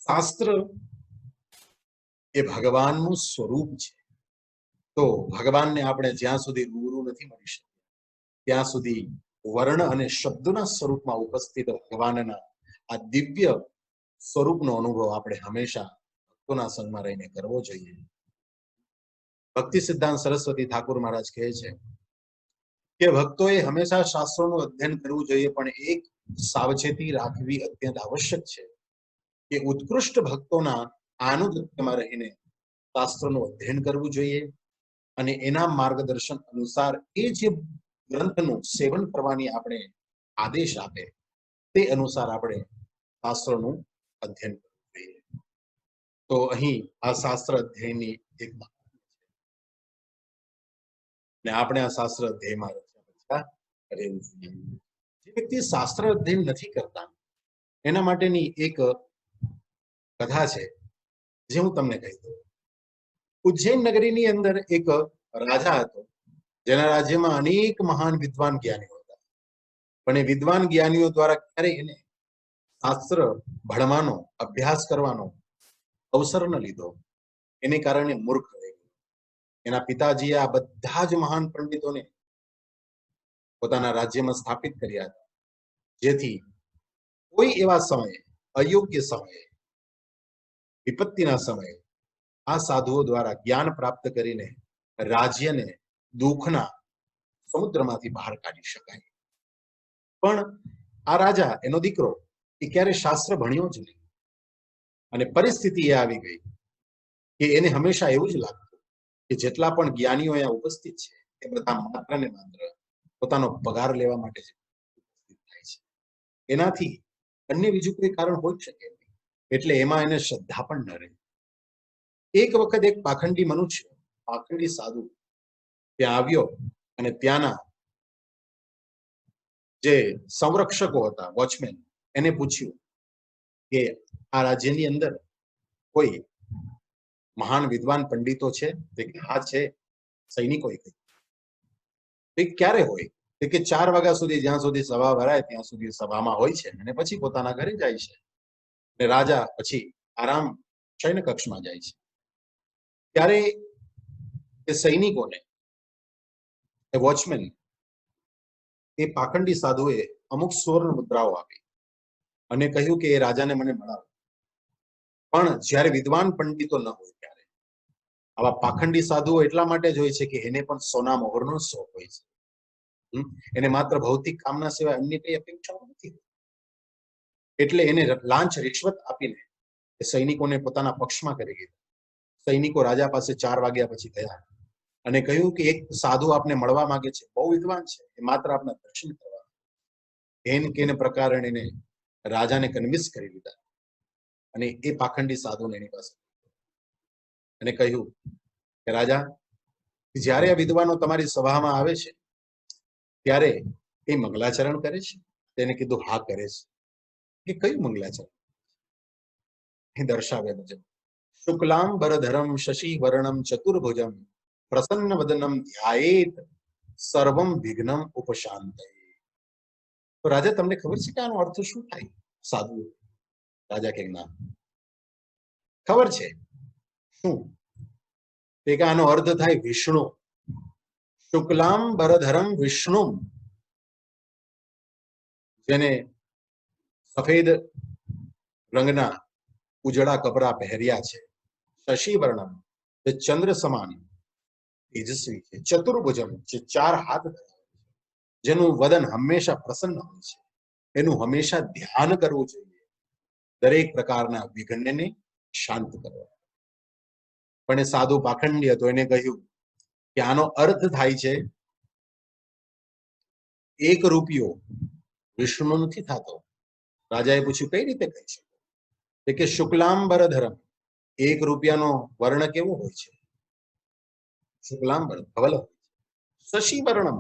શાસ્ત્ર એ ભગવાનનું સ્વરૂપ છે. તો ભગવાનને આપણે જ્યાં સુધી ગુરુ નથી મળી શકતા, ત્યાં સુધી વર્ણ અને શબ્દોના સ્વરૂપમાં ઉપસ્થિત ભગવાનના આ દિવ્ય સ્વરૂપનો અનુભવ આપણે હંમેશા ભક્તોના સંગમાં રહીને કરવો જોઈએ. ભક્તિ સિદ્ધાંત સરસ્વતી ઠાકુર મહારાજ કહે છે કે ભક્તોએ હંમેશા શાસ્ત્રોનું અધ્યયન કરવું જોઈએ, પણ એક સાવચેતી રાખવી અત્યંત આવશ્યક છે કે ઉત્કૃષ્ટ ભક્તોના આનુગત્યમાં રહીને શાસ્ત્રોનું અધ્યયન કરવું જોઈએ અને એના માર્ગદર્શન અનુસાર એ જે ગ્રંથનું સેવન કરવાની આપણે આદેશ આપે તે અનુસાર આપણે શાસ્ત્રોનું અધ્યયન કરવું જોઈએ. તો અહીં આ શાસ્ત્ર અધ્યયનની એક ને આપણે આ શાસ્ત્ર અધ્યયનમાં જે વ્યક્તિ શાસ્ત્ર અધ્યયન નથી કરતા એના માટેની એક કથા છે જે હું તમને કહી દઉં. ઉજ્જૈન નગરીની અંદર એક રાજા હતો, જેના રાજ્યમાં અનેક મહાન વિદ્વાન જ્ઞાનીઓ હતા, પણ એ વિદ્વાન જ્ઞાનીઓ દ્વારા ક્યારેય એને શાસ્ત્ર ભણવાનો, અભ્યાસ કરવાનો અવસર ન લીધો. એને કારણે મૂર્ખ રહી ગયો. એના પિતાજીએ આ બધા જ મહાન પંડિતોને પોતાના રાજ્યમાં સ્થાપિત કર્યા હતા, જેથી કોઈ એવા સમયે, અયોગ્ય સમયે, વિપત્તિના સમયે આ સાધુઓ દ્વારા જ્ઞાન પ્રાપ્ત કરીને રાજ્યને દુઃખના સમુદ્રમાંથી બહાર કાઢી શકાય. પણ આ રાજા, એનો દીકરો, એ ક્યારે શાસ્ત્ર ભણ્યો જ નહીં, અને પરિસ્થિતિ એ આવી ગઈ કે એને હંમેશા એવું જ લાગતું કે જેટલા પણ જ્ઞાનીઓ અહીંયા ઉપસ્થિત છે એ બધા માત્ર ને માત્ર પોતાનો પગાર લેવા માટે જ ઉપસ્થિત થાય છે. એનાથી અન્ય બીજું કોઈ કારણ હોઈ શકે નહીં, એટલે એમાં એને શ્રદ્ધા પણ ન રહી. એક વખત એક પાખંડી મનુષ્ય, પાખંડી સાધુ ત્યાં આવ્યો અને ત્યાંના જે સંરક્ષકો હતા, વોચમેન, એને પૂછ્યું કે આ રાજ્યની અંદર કોઈ મહાન વિદ્વાન પંડિતો છે? હા છે. સૈનિકો ક્યારે હોય? કે 4 વાગ્યા સુધી, જ્યાં સુધી સભા ભરાય ત્યાં સુધી સભામાં હોય છે અને પછી પોતાના ઘરે જાય છે. અને રાજા પછી આરામ શયન કક્ષમાં જાય છે. ત્યારે એ સૈનિકોને, એ વોચમેન, એ પાખંડી સાધુએ અમુક સુવર્ણ મુદ્રાઓ આપી અને કહ્યું કે એ રાજાને મને મળાવો. પણ જ્યારે વિદ્વાન પંડિતો ન હોય ત્યારે આવા પાખંડી સાધુઓ એટલા માટે જ હોય છે કે એને પણ સોના મોહરનો શોખ હોય છે. એને માત્ર ભૌતિક કામના સિવાય અન્ય કઈ અપેક્ષાઓ નથી. એટલે એને લાંચ રિશ્વત આપીને એ સૈનિકોને પોતાના પક્ષમાં કરી દીધા. સૈનિકો રાજા પાસે 4 વાગ્યા પછી ગયા અને કહ્યું કે એક સાધુ આપને મળવા માંગે છે, બહુ વિદ્વાન છે, એ માત્ર આપના દર્શન કરવા. એન કેન પ્રકારે એને રાજાને કન્વિન્સ કરી લીધા અને એ પાખંડી સાધુને એની પાસે અને કહ્યું કે રાજા, જ્યારે આ વિદ્વાનો તમારી સભામાં આવે છે ત્યારે એ મંગલાચરણ કરે છે? તેને કીધું હા કરે છે. કે કયું મંગલાચરણ? એ દર્શાવે મુજબ શુક્લામ વરધરમ શશી વર્ણમ ચતુર્ભુજમ પ્રસન્ન વદનમ ધ્યાયેત સર્વમ વિઘ્નમ ઉપશાંતયે. તો રાજા, તમને ખબર છે કે આનો અર્થ શું થાય? સાધુ રાજા કે ના ખબર છે. શું? તે કે આનો અર્થ થાય વિષ્ણુ. શુક્લામ બરધરમ વિષ્ણુ, જેને સફેદ રંગના ઉજળા કપડા પહેર્યા છે. શશી વર્ણમ, જે ચંદ્ર સમાન તેજસ્વી છે. ચતુર્ભુજમ, જે 4 હાથ ધરાવે છે. જેનું વદન હંમેશા પ્રસન્ન હોય છે. એનું હંમેશા ધ્યાન કરવું જોઈએ, દરેક પ્રકારના વિઘ્નને શાંત કરવા. પણ એ સાધુ પાખંડી હતો. એને કહ્યું કે આનો અર્થ થાય છે 1 રૂપિયો વિષ્ણુ નથી થતો. રાજાએ પૂછ્યું કઈ રીતે કહી શકો? કે શુક્લાંબરધરમ, 1 રૂપિયાનો વર્ણ કેવો હોય છે? શુક્લાંબર ધવલ હોય છે. શશી વર્ણમ,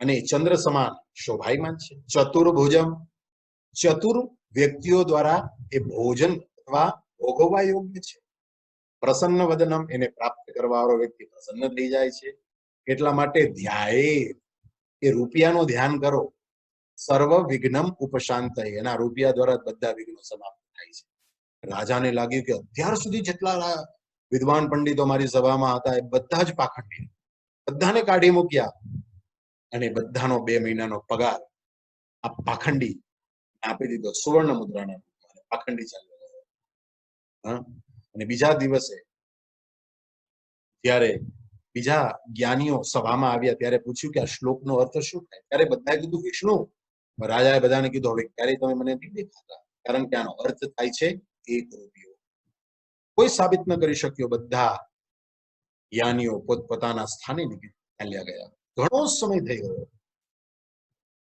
અને ચંદ્ર સમાન શોભાયમાન છે. ચતુર્ભુજમ, ચતુર વ્યક્તિઓ દ્વારા એ ભોજન અથવા ભોગવવા યોગ્ય છે. પ્રસન્ન વદનમ, એને પ્રાપ્ત કરવાવાળો વ્યક્તિ પ્રસન્ન થઈ જાય છે. એટલા માટે ધ્યાયે, એ રૂપિયાનો ધ્યાન કરો. સર્વ વિઘ્નમ ઉપશાંતય, એના રૂપિયા દ્વારા બધા વિઘ્નો સમાપ્ત થાય છે. રાજાને લાગ્યું કે અત્યાર સુધી જેટલા વિદ્વાન પંડિતો મારી સભામાં હતા એ બધા જ પાખંડી, બધાને કાઢી મૂક્યા, અને બધાનો 2 મહિનાનો પગાર આ પાખંડી આપી દીધો. સુવર્ણ મુદ્રાના રૂપમાં પાખંડી ચાલ્યો ગયો. અને બીજા દિવસે જ્યારે બીજા જ્ઞાનીઓ સભામાં આવ્યા ત્યારે પૂછ્યું કે આ શ્લોકનો અર્થ શું થાય? ત્યારે બધાએ કીધું વિષ્ણુ. રાજાએ બધાને કીધું હવે ક્યારે તમે મને નહીં દેખાતા, કારણ કે આનો અર્થ થાય છે 1 રૂપિયો. કોઈ સાબિત ન કરી શક્યો. બધા જ્ઞાનીઓ પોતપોતાના સ્થાને ચાલ્યા ગયા. ઘણો સમય થઈ ગયો.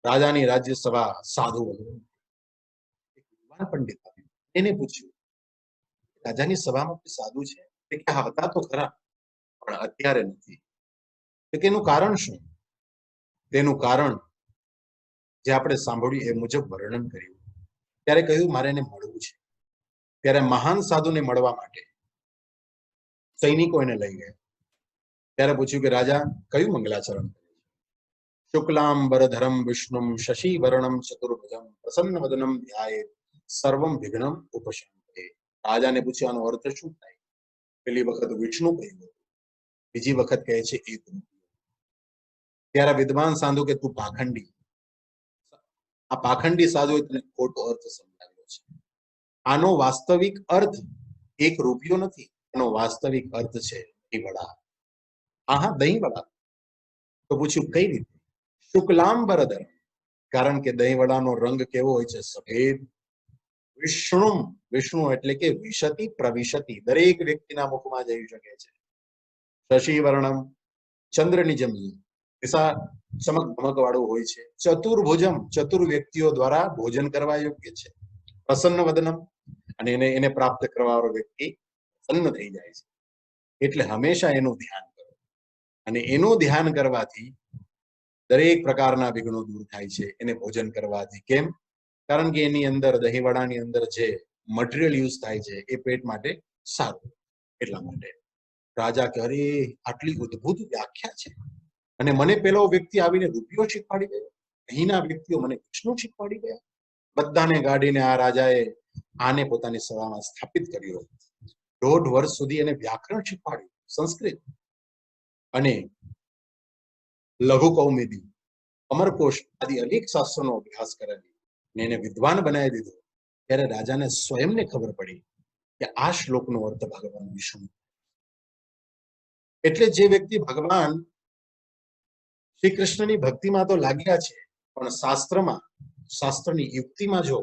રાજાની રાજ્યસભા સાધુ પંડિત એને પૂછ્યું, રાજાની સભામાં કોઈ સાધુ છે? કે હા હતા તો ખરા, પણ અત્યારે નથી. તેનું કારણ શું? તેનું કારણ જે આપણે સાંભળ્યું એ મુજબ વર્ણન કર્યું. ત્યારે કહ્યું મારે એને મળવું છે. ત્યારે મહાન સાધુને મળવા માટે સૈનિકો એને લઈ ગયા. ત્યારે પૂછ્યું કે રાજા કયું મંગલાચરણ? શુક્લાંબરધરમ વિષ્ણુમ શશી વર્ણમ ચતુર્ભુજમ પ્રસન્ન વદનમ ધ્યાયેત સર્વમ વિઘ્નમ ઉપશાંતે. રાજાને પૂછ્યું આનો અર્થ શું થાય? પેલી વખત વિષ્ણુ કહ્યું, બીજી વખત કહે છે 1 રૂપિયો. ત્યારે વિદ્વાન સાધુ કે તું પાખંડી, આ પાખંડી સાધુએ તને ખોટો અર્થ સમજાવ્યો છે. આનો વાસ્તવિક અર્થ 1 રૂપિયો નથી. એનો વાસ્તવિક અર્થ છે દહીં વડા. હા, દહીં વડા. તો પૂછ્યું કઈ રીતે? શુક્લાંબરધર, કારણ કે દહીં વડાનો રંગ કેવો હોય છે? સફેદ. વિષ્ણુ, વિષ્ણુ એટલે કે વિશતિ પ્રવિશતિ, દરેક વ્યક્તિના મુખમાં જઈ શકે છે. શશી વર્ણમ, ચંદ્રની જેમ ચમક ધમક વાળું હોય છે. ચતુર્ભુજમ, ચતુર વ્યક્તિઓ દ્વારા ભોજન કરવા યોગ્ય છે. પ્રસન્ન વદનમ, અને એને પ્રાપ્ત કરવાવાળો વ્યક્તિ પ્રસન્ન થઈ જાય છે. એટલે હંમેશા એનું ધ્યાન કરો, અને એનું ધ્યાન કરવાથી દરેક પ્રકારના વિઘ્નો દૂર થાય છે. એને ભોજન કરવાથી. કેમ? કારણ કે એની અંદર દહીંવડાની અંદર જે મટીરિયલ યુઝ થાય છે એ પેટ માટે સારું. એટલા માટે રાજા કે અરે આટલી અદ્ભુત વ્યાખ્યા છે, અને મને પેલો વ્યક્તિ આવીને રૂપિયો શીખવાડી ગયો, અહીંના વ્યક્તિઓ મને વિષ્ણુ શીખવાડી ગયા. બધાને ગાડીને આ રાજાએ આને પોતાની સભામાં સ્થાપિત કર્યો. 1.5 વર્ષ સુધી એને વ્યાકરણ શીખવાડ્યું, સંસ્કૃત અને લઘુ કૌમુદી, અમરકોશ આદિ અનેક શાસ્ત્રોનો અભ્યાસ કરેલી, અને એને વિદ્વાન બનાવી દીધો. ત્યારે રાજાને સ્વયંને ખબર પડી કે આ શ્લોકનો અર્થ ભગવાન વિષ્ણુ. એટલે જે વ્યક્તિ ભગવાન શ્રી કૃષ્ણની ભક્તિમાં તો લાગ્યા છે, પણ શાસ્ત્રમાં, શાસ્ત્રની યુક્તિમાં જો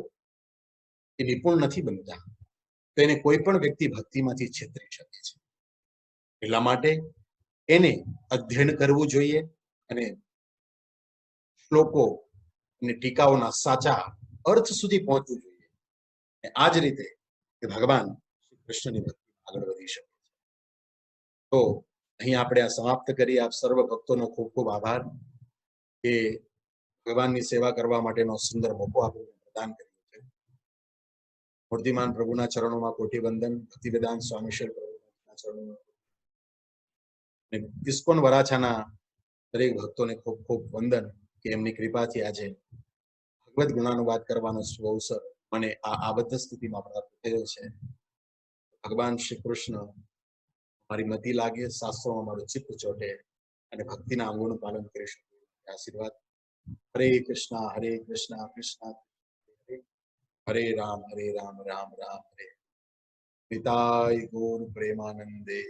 એ નિપુણ નથી બનતા, તો એને કોઈ પણ વ્યક્તિ ભક્તિમાંથી છેતરી શકે છે. એટલા માટે એને અધ્યયન કરવું જોઈએ, અને શ્લોકો અને ટીકાઓના સાચા અર્થ સુધી પહોંચવું જોઈએ. આ જ રીતે ભગવાન શ્રી કૃષ્ણની ભક્તિ આગળ વધી શકે છે. તો અહીં આપણે આ સમાપ્ત કરી. આપ સર્વ ભક્તોનો ખૂબ ખૂબ આભાર કે ભગવાનની સેવા કરવા માટેનો સુંદર મોકો આપણને પ્રદાન કર્યો છે. મૂર્તિમાન પ્રભુના ચરણોમાં કોટી વંદન. ભક્તિ વેદાંત સ્વામીશ્વર પ્રભુના ચરણોમાં, ઇસ્કોન વરાછાના દરેક ભક્તોને ખૂબ ખૂબ વંદન કે એમની કૃપાથી આજે ભગવદ ગુણાનુવાદ કરવાનો અવસર મને આ આબદ્ધ સ્થિતિમાં પ્રાપ્ત થયો છે. ભગવાન શ્રી કૃષ્ણ મારી મતિ લાગે, શાસ્ત્રોમાં મારું ચિત્ત ચોટે અને ભક્તિના અંગોનું પાલન કરી શકું. આશીર્વાદ. હરે કૃષ્ણ કૃષ્ણ હરે હરે રામ રામ રામ હરે. પિતાય ગૌર પ્રેમાનંદે.